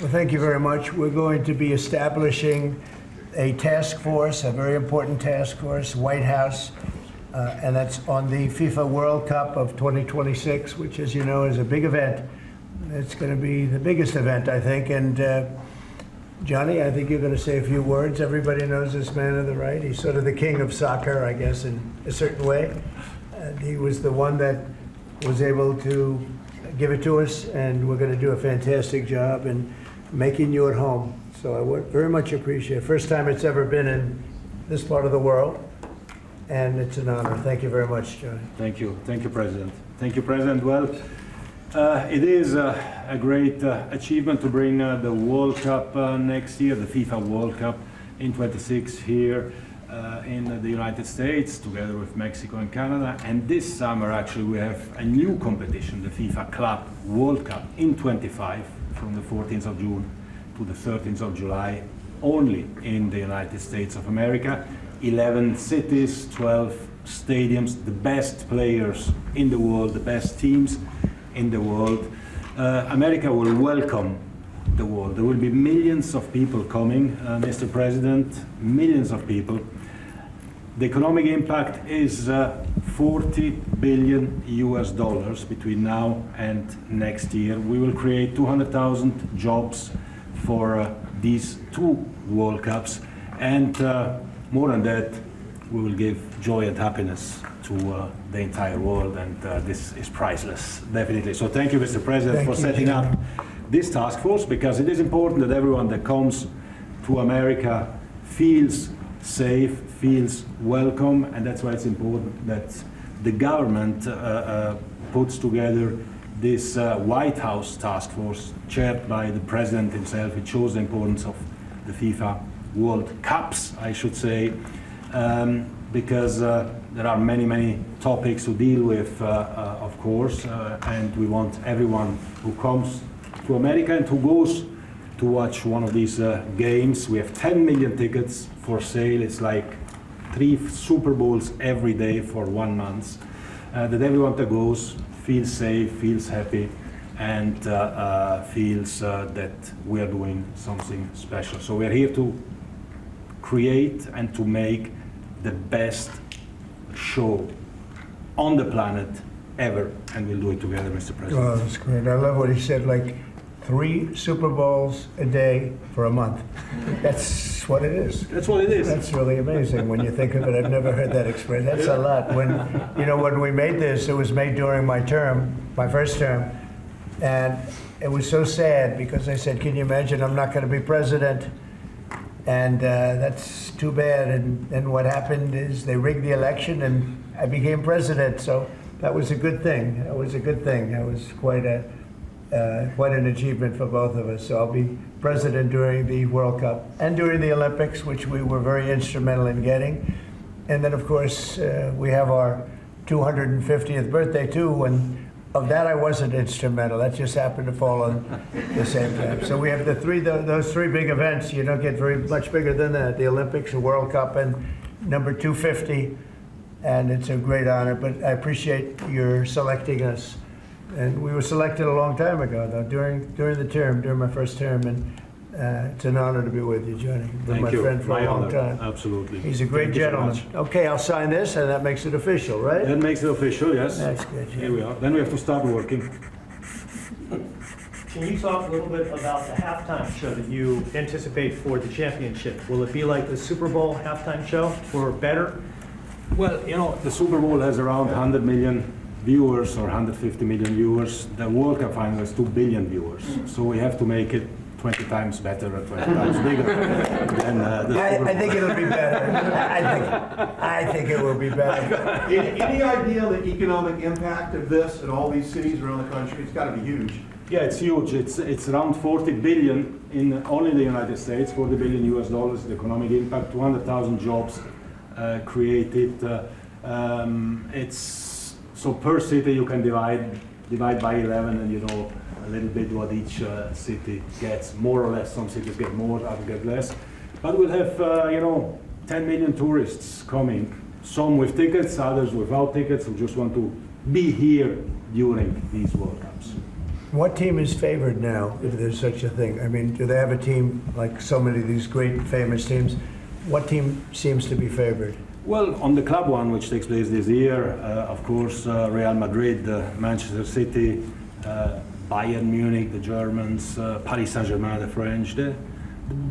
Well, thank you very much. We're going to be establishing a task force, a very important task force, White House, and that's on the FIFA World Cup of 2026, which, as you know, is a big event. It's going to be the biggest event, I think. And Johnny, I think you're going to say a few words. Everybody knows this man on the right. He's sort of the king of soccer, I guess, in a certain way. And he was the one that was able to give it to us, and we're going to do a fantastic job in making you at home. So I would very much appreciate it. First time it's ever been in this part of the world, and it's an honor. Thank you very much, Johnny. Thank you, President. Thank you, President. Well, it is a great achievement to bring the World Cup next year, the FIFA World Cup in 26 here in the United States, together with Mexico and Canada. And this summer, actually, we have a new competition, the FIFA Club World Cup in 25, from the 14th of June to the 13th of July, only in the United States of America. 11 cities, 12 stadiums, the best players in the world, the best teams in the world. America will welcome the world. There will be millions of people coming, Mr. President, millions of people. The economic impact is 40 billion US dollars between now and next year. We will create 200,000 jobs for these two World Cups, and more than that, we will give joy and happiness to the entire world, and this is priceless, definitely. So thank you, Mr. President, for setting up this task force, because it is important that everyone that comes to America feels safe, feels welcome, and that's why it's important that the government puts together this White House task force chaired by the President himself. It shows the importance of the FIFA World Cups, I should say, because there are many, many topics to deal with, of course, and we want everyone who comes to America and who goes to watch one of these games. We have 10 million tickets for sale. It's like 3 Super Bowls every day for 1 month. That everyone that goes feels safe, feels happy, and feels that we are doing something special. So we are here to create and to make the best show on the planet ever, and we'll do it together, Mr. President. Oh, that's great. I love what he said, like 3 Super Bowls a day for a month. That's what it is. That's what it is. That's really amazing when you think of it. I've never heard that expression. That's a lot. When we made this, it was made during my term, my first term, and it was so sad because I said, can you imagine, I'm not going to be president, and that's too bad. And what happened is they rigged the election and I became president, so that was a good thing. That was a good thing. That was quite an achievement for both of us. So I'll be president during the World Cup and during the Olympics, which we were very instrumental in getting. And then, of course, we have our 250th birthday, too, and of that I wasn't instrumental. That just happened to fall on the same time. So we have those 3 big events. You don't get very much bigger than that, the Olympics, the World Cup, and number 250. And it's a great honor, but I appreciate your selecting us. And we were selected a long time ago, though, during my first term, and it's an honor to be with you, Johnny. You've been my friend for a long time. Absolutely. He's a great gentleman. Okay, I'll sign this, and that makes it official, right? That makes it official, yes. That's good. Yeah. Here we are. Then we have to start working. Can you talk a little bit about the halftime show that you anticipate for the championship? Will it be like the Super Bowl halftime show, or better? Well, the Super Bowl has around 100 million viewers or 150 million viewers. The World Cup final has 2 billion viewers. So we have to make it 20 times better or 20 times bigger than the Super Bowl. I think it'll be better. I think it will be better. Any idea the economic impact of this in all these cities around the country? It's got to be huge. Yeah, it's huge. It's around 40 billion in only the United States, 40 billion US dollars, the economic impact, 200,000 jobs created. So per city you can divide by 11, and you know a little bit what each city gets, more or less. Some cities get more, others get less. But we'll have 10 million tourists coming, some with tickets, others without tickets, who just want to be here during these World Cups. What team is favored now, if there's such a thing? I mean, do they have a team, like so many of these great famous teams? What team seems to be favored? Well, on the club one, which takes place this year, of course, Real Madrid, Manchester City, Bayern Munich, the Germans, Paris Saint-Germain, the French. The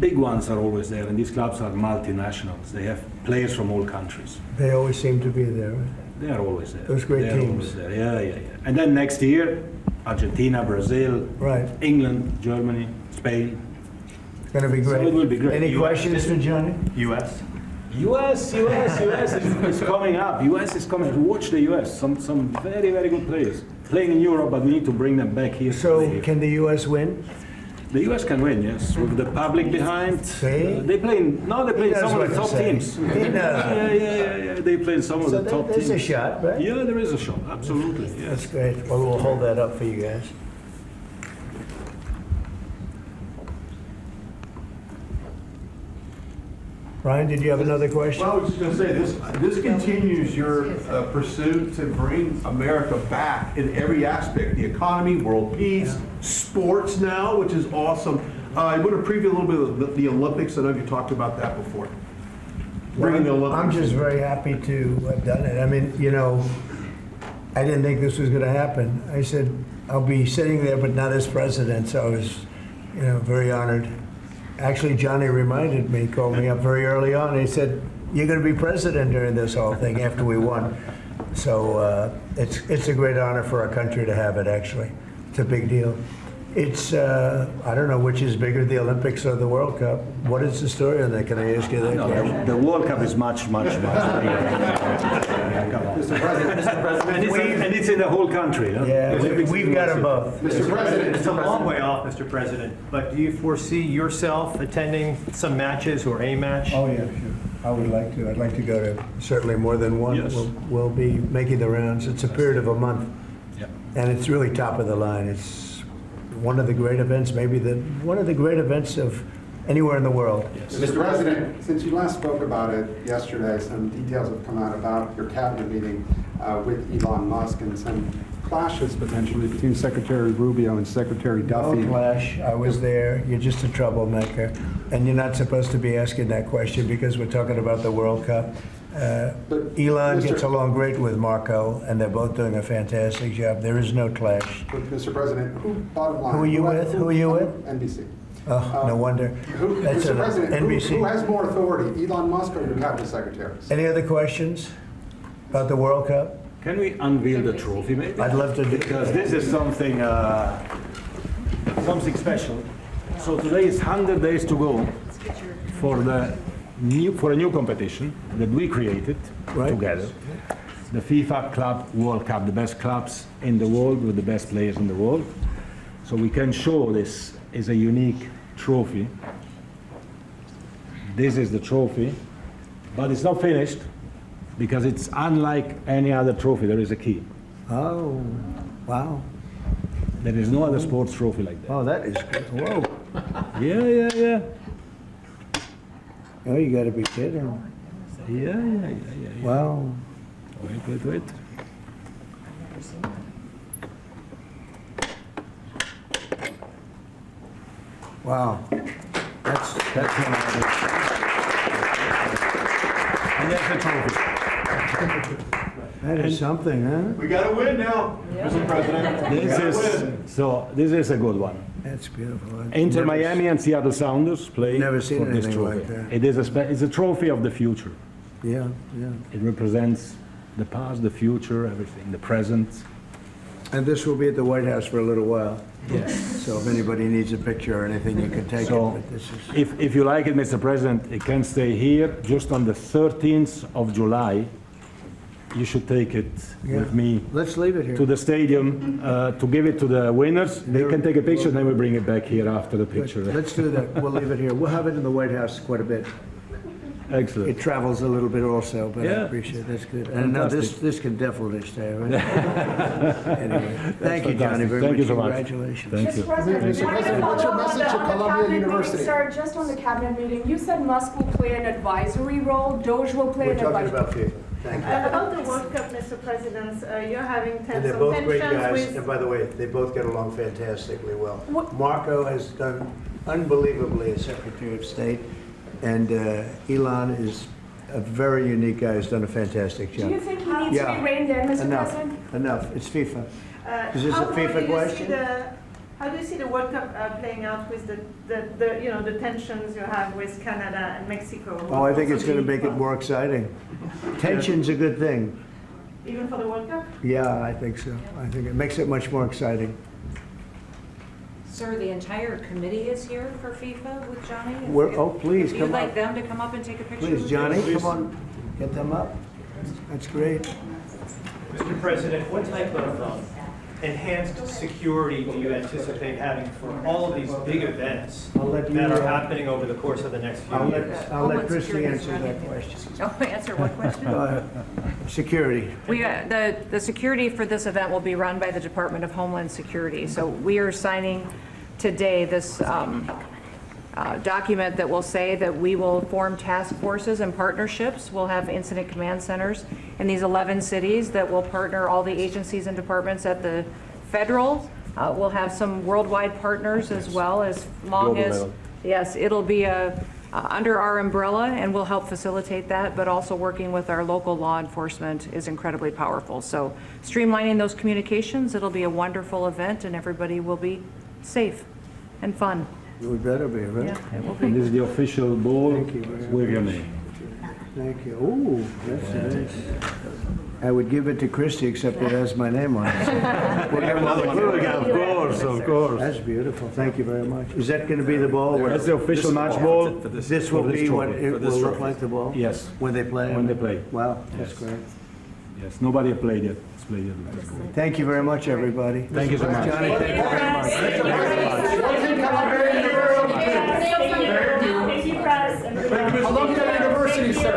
big ones are always there, and these clubs are multinationals. They have players from all countries. They always seem to be there, right? They are always there. Those great They are teams. always there. Yeah, yeah, yeah. And then next year, Argentina, Brazil, Right. England, Germany, Spain. It's going to be great. So it will be great. Any questions for Johnny? US? US is coming up. US is coming. Watch the US. Some very, very good players playing in Europe, but we need to bring them back here. to play So here. can the U.S. win? The US can win, yes, with the public behind. See? They play in He some knows of the what top to say. teams. He knows. Yeah. They play in some of So the top there's teams. a shot, right? Yeah, there is a shot. Absolutely. Yes. That's great. Well, we'll hold that up for you guys. Brian, did you have another question? Well, I was just gonna say, this continues your pursuit to bring America back in every aspect, the economy, world peace, sports now, which is awesome. I want to preview a little bit of the Olympics. I know you talked about that before. Bringing the Olympics. I'm just very happy to have done it. I mean, you know, I didn't think this was going to happen. I said, I'll be sitting there, but not as president, so I was, you know, very honored. Actually, Johnny reminded me, called me up very early on, and he said, you're going to be president during this whole thing after we won. So it's a great honor for our country to have it, actually. It's a big deal. It's, I don't know which is bigger, the Olympics or the World Cup. What is the story on that? Can I ask you that No, question? the World Cup is much bigger. Mr. President, And it's in the whole country. Huh? Yeah, we've got them both. Mr. President, It's a long way off, Mr. President, but do you foresee yourself attending some matches or a match? Oh, yeah, sure. I would like to. I'd like to go to certainly more than one. Yes. We'll be making the rounds. It's a period of a month, Yeah. and it's really top of the line. It's one of the great events, maybe one of the great events of anywhere in the world. Mr. President, since you last spoke about it yesterday, some details have come out about your cabinet meeting with Elon Musk and some clashes potentially between Secretary Rubio and Secretary No Duffy. clash. I was there. You're just a troublemaker, and you're not supposed to be asking that question because we're talking about the World Cup. But, Elon Mr. gets along great with Marco, and they're both doing a fantastic job. There is no clash. But, Mr. President, bottom line. Who are you with? Who are you with? NBC. Oh, no wonder. That's Mr. an President, NBC. who has more authority, Elon Musk or your cabinet secretaries? Any other questions about the World Cup? Can we unveil the trophy, maybe? I'd love to do. Because this is something special. So today is 100 days to go for a new competition that we created Right. together. The FIFA Club World Cup, the best clubs in the world with the best players in the world. So we can show this is a unique trophy. This is the trophy, but it's not finished because it's unlike any other trophy. There is a key. Oh, wow. There is no other sports trophy like that. Oh, that is good. Whoa. Yeah. Oh, you got to be kidding. Yeah. Wow. Wait. Wow. That's one of And that's the trophy. That is something, huh? We got to win now, Mr. President. This is a good one. That's beautiful. I've Inter never Miami and Seattle Sounders play Never seen for this anything trophy. like that. It is it's a trophy of the future. Yeah. It represents the past, the future, everything, the present. And this will be at the White House for a little while. Yes. So if anybody needs a picture or anything, you can take So, it. But this is. if you like it, Mr. President, it can stay here just on the 13th of July. You should take it with me Let's leave it here. to the stadium to give it to the winners. They can take a picture, then we bring it back here after the picture. Let's do that. We'll leave it here. We'll have it in the White House quite a bit. It Excellent. travels a little bit also, but I Yeah. appreciate it. That's good. And no, this can definitely stay, right? Anyway, thank you, Johnny, fantastic. very Thank much. you so much. Congratulations. Thank you. Mr. President, Mr. President, what's your message to Columbia University? Sir, just on the cabinet meeting, you said Musk will play an advisory role, Doge will play We're an talking advisory. about FIFA. Thank you. About the World Cup, Mr. President, you're having And they're some both great tensions guys, with... and by the way, they both get along fantastically well. What- Marco has done unbelievably as Secretary of State, and Elon is a very unique guy who's done a fantastic Do you job. think he needs to Yeah. be reined in, Mr. Enough, President? enough, it's FIFA. Is this a how do FIFA you question? How do you see the World Cup playing out with the tensions you have with Canada and Mexico? Oh, I think it's going to Also make it being- more exciting. Tension's a good thing. Even for the World Cup? Yeah, I think so. I think it makes it much more exciting. Sir, the entire committee is here for FIFA with Johnny? Oh, please, If you'd come like up. them to come up and take a picture? Please, with Johnny, you? come on, get them up. That's great. Mr. President, what type of enhanced security do you anticipate having for all of these big events I'll let you, that are happening over the course of the next few I'll years? let Homeland Christie Security is answer running that question. Oh, answer what question? Go ahead. Security. The security for this event will be run by the Department of Homeland Security. So we are signing today this document that will say that we will form task forces and partnerships. We'll have incident command centers in these 11 cities that will partner all the agencies and departments at the federal. We'll have some worldwide partners as well, as long as, yes, it'll be under our umbrella, and we'll help facilitate that, but also working with our local law enforcement is incredibly powerful. So streamlining those communications, it'll be a wonderful event, and everybody will be safe and fun. We better be, right? Yeah, it will And be. this is the official ball Thank you very with your name. Thank you. Ooh, that's nice. I would give it to Christie, except it has my name on it. We'll give another one. Of course. That's beautiful. Thank you very much. Is that going to be the ball? That's the official match ball. This will for this be what trophy. it will look like, the ball? Yes, When they play? when they play. Wow, that's Yes. great. Yes, nobody have played yet. It's played yet. Thank you very much, everybody. Thank you so much. Johnny, thank you very much. One thing, come up here,